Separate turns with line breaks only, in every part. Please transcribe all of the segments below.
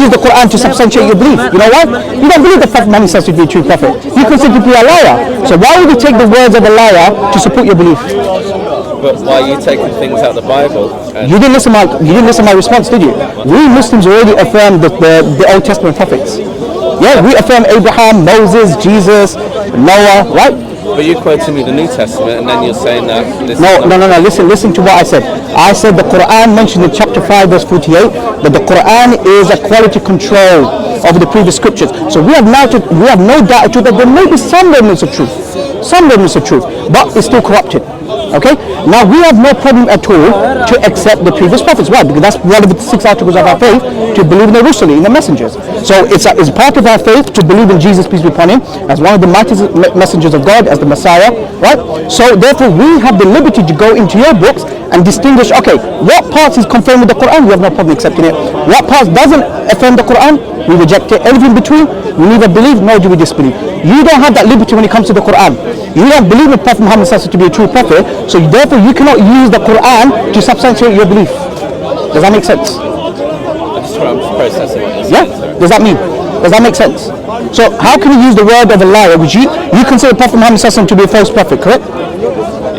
use the Quran to substantiate your belief. You know why? You don't believe the Prophet Muhammad to be a true prophet. You consider to be a liar. So why would you take the words of a liar to support your belief?
But why are you taking things out of the Bible?
You didn't listen to my response, did you? We Muslims already affirm the Old Testament prophets. Yeah, we affirm Abraham, Moses, Jesus, Noah, right?
But you quoted me the New Testament, and then you're saying that this
No. Listen to what I said. I said the Quran mentioned in chapter 5 verse 48 that the Quran is a quality control of the previous scriptures. So we have no doubt that there may be some remnants of truth, but it's still corrupted. Okay? Now we have no problem at all to accept the previous prophets. Why? Because that's one of the 6 articles of our faith, to believe in the Rusul, in the messengers. So it's part of our faith to believe in Jesus, peace be upon him, as one of the mighty messengers of God, as the Messiah, right? So therefore we have the liberty to go into your books and distinguish, okay, what parts is confirmed with the Quran, we have no problem accepting it. What parts doesn't affirm the Quran, we reject it. Everything in between, we neither believe nor do we disbelieve. You don't have that liberty when it comes to the Quran. You don't believe in Prophet Muhammad to be a true prophet, so therefore you cannot use the Quran to substantiate your belief. Does that make sense?
I'm just processing what you're saying.
Yeah? Does that make sense? So how can you use the word of a liar, which you consider Prophet Muhammad to be a false prophet, correct?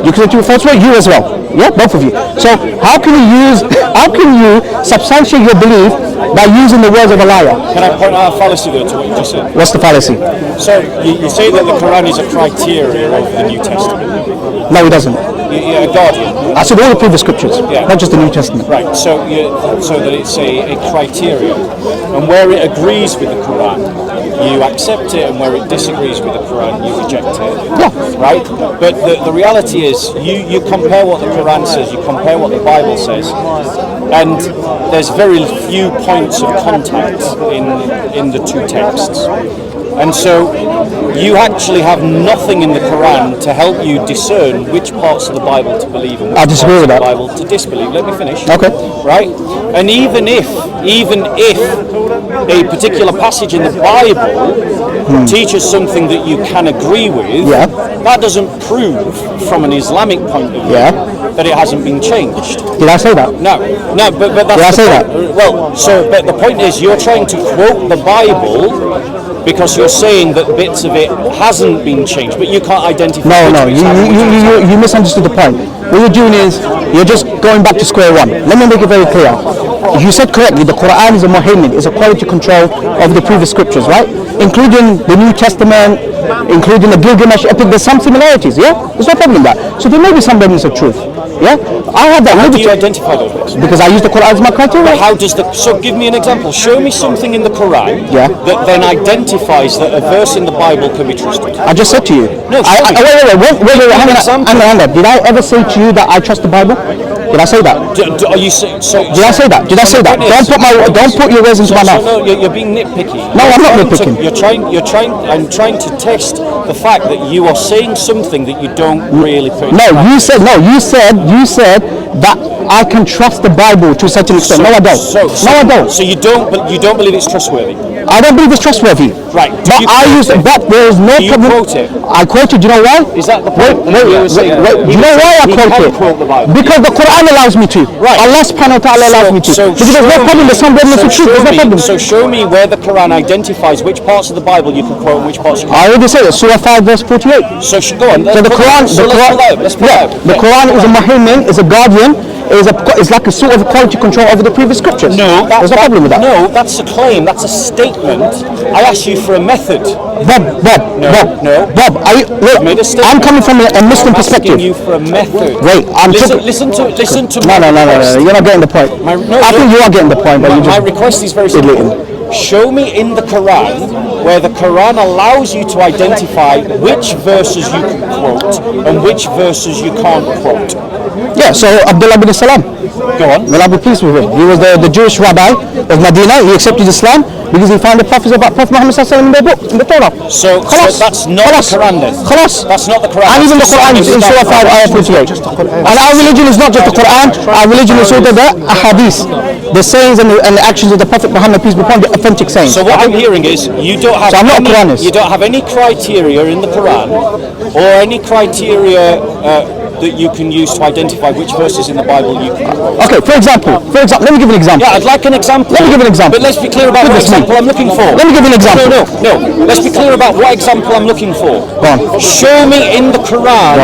You consider to be a false prophet, you as well. Yeah, both of you. So how can you substantiate your belief by using the words of a liar?
Can I point out a fallacy there to what you just said?
What's the fallacy?
So you say that the Quran is a criteria of the New Testament.
No, it doesn't.
A guardian.
I said all the previous scriptures, not just the New Testament.
Right, so that it's a criteria, and where it agrees with the Quran, you accept it, and where it disagrees with the Quran, you reject it.
Yeah.
Right? But the reality is, you compare what the Quran says, you compare what the Bible says, and there's very few points of contact in the two texts. And so you actually have nothing in the Quran to help you discern which parts of the Bible to believe and which parts of the Bible to disbelieve. Let me finish.
Okay.
Right? And even if a particular passage in the Bible teaches something that you can agree with, that doesn't prove from an Islamic point of view that it hasn't been changed.
Did I say that?
No, but that's
Did I say that?
Well, but the point is, you're trying to quote the Bible because you're saying that bits of it hasn't been changed, but you can't identify.
No, you misunderstood the point. What you're doing is you're just going back to square one. Let me make it very clear. You said correctly, the Quran is a muhaymin, is a quality control of the previous scriptures, right? Including the New Testament, including the Gilgamesh epic. There's some similarities, yeah? There's no problem with that. So there may be some remnants of truth. Yeah, I have that.
How do you identify those bits?
Because I use the Quran as my criteria.
But how does so give me an example. Show me something in the Quran that then identifies that a verse in the Bible can be trusted.
I just said to you.
No,
wait, hang on. Did I ever say to you that I trust the Bible? Did I say that? Did I say that? Don't put your words into my mouth.
No, you're being nitpicky.
No, I'm not nitpicking.
I'm trying to test the fact that you are saying something that you don't really put.
You said that I can trust the Bible to a certain extent. No, I don't. I don't.
So you don't believe it's trustworthy.
I don't believe it's trustworthy.
Right.
But there is no problem.
You quote it.
I quoted. Do you know why?
Is that the point?
Wait. Do you know why I quote it? Because the Quran allows me to.
Right.
Allah subhanahu wa ta'ala allows me to. Because there's no problem. There's some remnants of truth. There's no problem.
So show me where the Quran identifies which parts of the Bible you can quote and which parts you can't.
I already said it. Surah 5 verse 48.
So go on.
So the Quran. The Quran is a muhaymin, is a guardian. It's like a sort of quality control over the previous scriptures.
No,
there's no problem with that.
No, that's a claim. That's a statement. I asked you for a method.
Bob.
Look,
I'm coming from a Muslim perspective.
I'm asking you for a method.
Wait, listen to. No. You're not getting the point. I think you are getting the point, but
my request is very simple. Show me in the Quran where the Quran allows you to identify which verses you can quote and which verses you can't quote.
Yeah, so Abdullah bin Salam.
Go on.
May Allah be pleased with him. He was the Jewish rabbi of Medina. He accepted Islam because he found the prophecies about Prophet Muhammad in their book, in the Torah.
So that's not the Quran then? That's not the Quran.
And even the Quran is in Surah 5, Ayah 48. And our religion is not just the Quran. Our religion is also the ahadith, the sayings and the actions of the Prophet Muhammad, peace be upon him, the authentic sayings.
So what I'm hearing is you don't have you don't have any criteria in the Quran or any criteria that you can use to identify which verses in the Bible you can quote?
Okay, for example, let me give you an example.
Yeah, I'd like an example.
Let me give you an example.
But let's be clear about what example I'm looking for.
Let me give you an example.
No. Let's be clear about what example I'm looking for.
Go on.
Show me in the Quran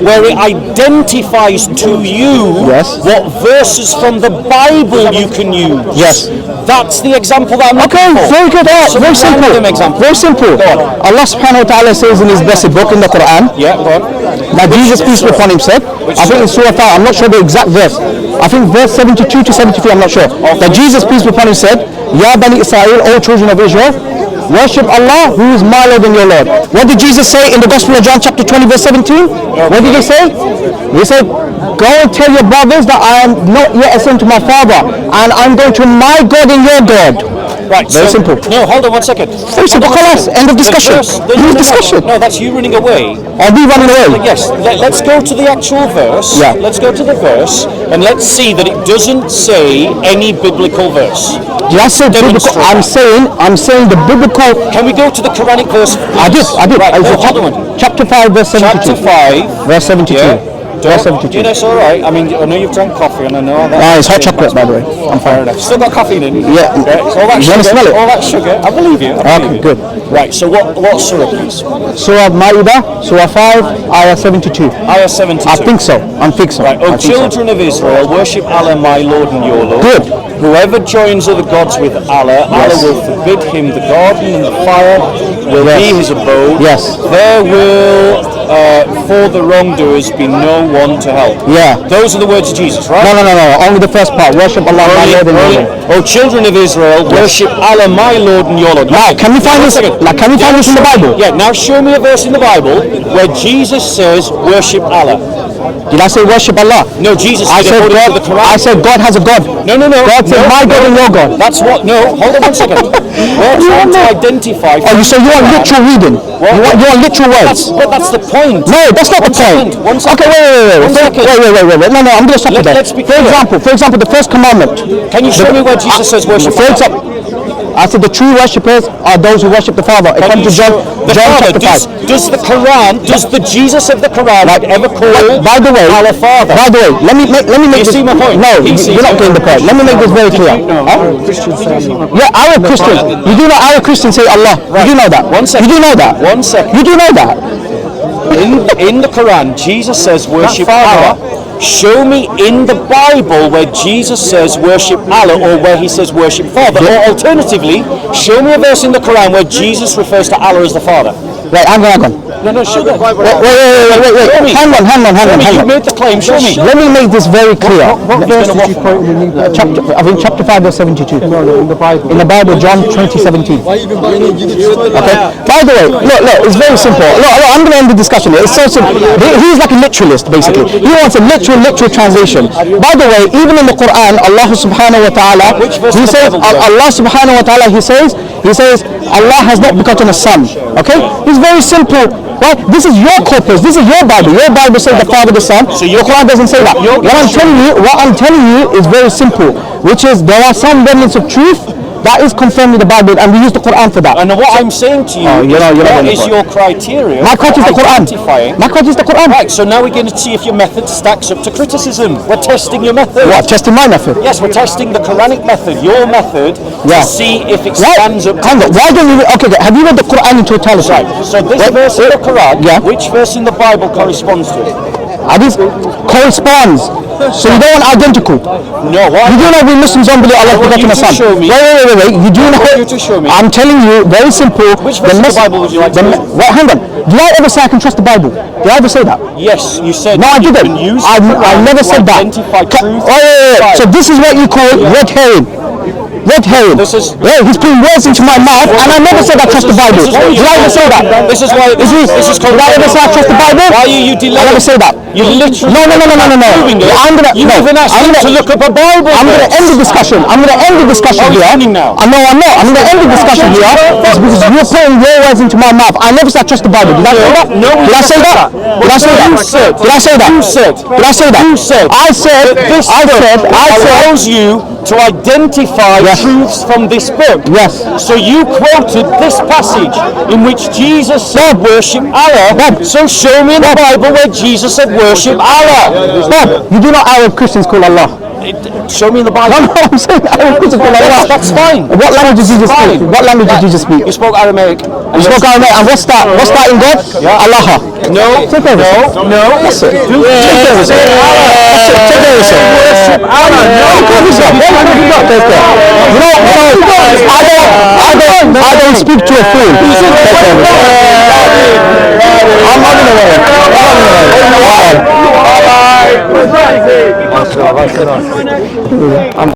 where it identifies to you what verses from the Bible you can use.
Yes.
That's the example that I'm looking
Okay,
for.
very good.
So
Very simple. Very simple. Allah subhanahu wa ta'ala says in his blessed book in the Quran.
Yeah, go on.
Now Jesus, peace be upon him, said, I think in Surah 5, I'm not sure the exact verse. I think verse 72 to 73, I'm not sure. That Jesus, peace be upon him, said, Ya Bani Israel, all children of Israel, worship Allah, who is my Lord and your Lord. What did Jesus say in the Gospel of John chapter 20 verse 17? What did he say? He said, go and tell your brothers that I am not yet ascended to my Father, and I'm going to my God and your God.
Right,
very simple.
No, hold on 1 second.
Very simple. End of discussion.
No, that's you running away.
Are we running away?
Yes. Let's go to the actual verse.
Yeah.
Let's go to the verse and let's see that it doesn't say any biblical verse.
Did I say biblical? I'm saying the biblical.
Can we go to the Quranic verse? Please?
I did.
Right, hold on.
Chapter 5, verse 72.
Chapter 5,
verse 72.
Yeah.
Verse 72.
Yeah, that's all right. I mean, I know you've drank coffee, and I know that.
It's hot chocolate, by the way. I'm
Fair enough. Still got caffeine in.
Yeah.
Okay. It's all that
You
sugar.
want to smell it?
All that sugar. I believe you.
Okay, good.
Right. So what surah, please?
Surah Ma'idah, Surah 5, Ayah 72.
Ayah 72.
I think so. Right.
O children of Israel, worship Allah, my Lord and your Lord.
Good.
Whoever joins other gods with Allah, Allah will forbid him the garden, and the fire will be his abode.
Yes.
There will, for the wrongdoers, be no one to help.
Yeah.
Those are the words of Jesus, right?
No. Only the first part. Worship Allah, my Lord and your Lord.
O children of Israel, worship Allah, my Lord and your Lord.
Now, can we find this? Can we find this in the Bible?
Yeah. Now, show me a verse in the Bible where Jesus says, worship Allah.
Did I say worship Allah?
No, Jesus
I
said
said God.
the Quran.
I said God has a God.
No.
God said my God and your God.
That's what. No, hold on 1 second. We're trying to identify.
Oh, so you want literal reading? You want literal words?
But that's the point.
No, that's not the point. Okay, wait. No, I'm going to stop you there.
Let's be
For example, the first commandment.
Can you show me where Jesus says worship?
For example, I said the true worshippers are those who worship the Father. According to John chapter 5.
Does the Quran, does the Jesus of the Quran ever call
by the way,
our Father?
By the way, let me make this.
You see my point?
No, you're not getting the point. Let me make this very clear. Yeah, our Christians. You do know our Christians say Allah. You do know that.
1 second.
You do know that.
1 second.
You do know that.
In the Quran, Jesus says worship Allah. Show me in the Bible where Jesus says worship Allah or where he says worship Father. Or alternatively, show me a verse in the Quran where Jesus refers to Allah as the Father.
Wait, hang on.
No, show that.
Wait. Hang on.
You made the claim, show me.
Let me make this very clear.
What verse did you quote in the
chapter 5 verse 72.
No, in the Bible.
In the Bible, John 20:17. Okay. By the way, look, it's very simple. Look, I'm going to end the discussion here. It's so simple. He's like a literalist, basically. He wants a literal translation. By the way, even in the Quran, Allah subhanahu wa ta'ala, he says, Allah subhanahu wa ta'ala, he says, Allah has not begotten a son. Okay? It's very simple. Right? This is your corpus. This is your Bible. Your Bible says the Father, the Son. So your Quran doesn't say that. What I'm telling you is very simple, which is there are some remnants of truth that is confirmed in the Bible, and we use the Quran for that.
And what I'm saying to you what is your criteria?
My criteria is the Quran. My criteria is the Quran.
Right, so now we're going to see if your method stacks up to criticism. We're testing your method.
What? Testing my method?
Yes, we're testing the Quranic method, your method, to see if it stands up.
Why don't you? Okay, have you read the Quran in totality?
Right. So this verse in the Quran, which verse in the Bible corresponds to it?
This corresponds. So you don't want identical?
No. Why?
You do know we Muslims don't believe Allah begotten a son. Wait. You do know?
You to show me.
I'm telling you, very simple.
Which verse in the Bible would you like to read?
Wait, hang on. Did I ever say I can trust the Bible? Did I ever say that?
Yes, you said.
No, I didn't. I never said that. So this is what you call red herring. Red herring. He's putting words into my mouth, and I never said I trust the Bible. Did I ever say that?
This is why. This is called.
Did I ever say I trust the Bible?
Why are you delaying?
I never say that.
You literally.
No.
You even asked him to look up a Bible.
I'm going to end the discussion. I'm going to end the discussion here.
Now.
I'm not. I'm going to end the discussion here because you're putting your words into my mouth. I never said I trust the Bible. Did I say that?
No.
Did I say that? Did I say that? Did I say that?
You said.
Did I say that?
You said.
I said.
Allows you to identify truths from this book.
Yes.
So you quoted this passage in which Jesus said worship Allah. So show me in the Bible where Jesus said worship worship Allah.
Bob, you do not Arab Christians call Allah.
Show me in the Bible.
No, I'm saying Arab Christians call Allah.
That's fine.
What language did Jesus speak? What language did Jesus speak?
You spoke Aramaic.
You spoke Aramaic, and what's that? What's that in God?
Yeah.
Allah.
No,
Take care of yourself.
no.
That's it. Take care of yourself. That's it. Take care of yourself.
Worship Allah.
No, take care of yourself. Take care of yourself. You know, I don't speak to a fool. Take care of yourself. I'm not gonna worry. I'm not gonna worry.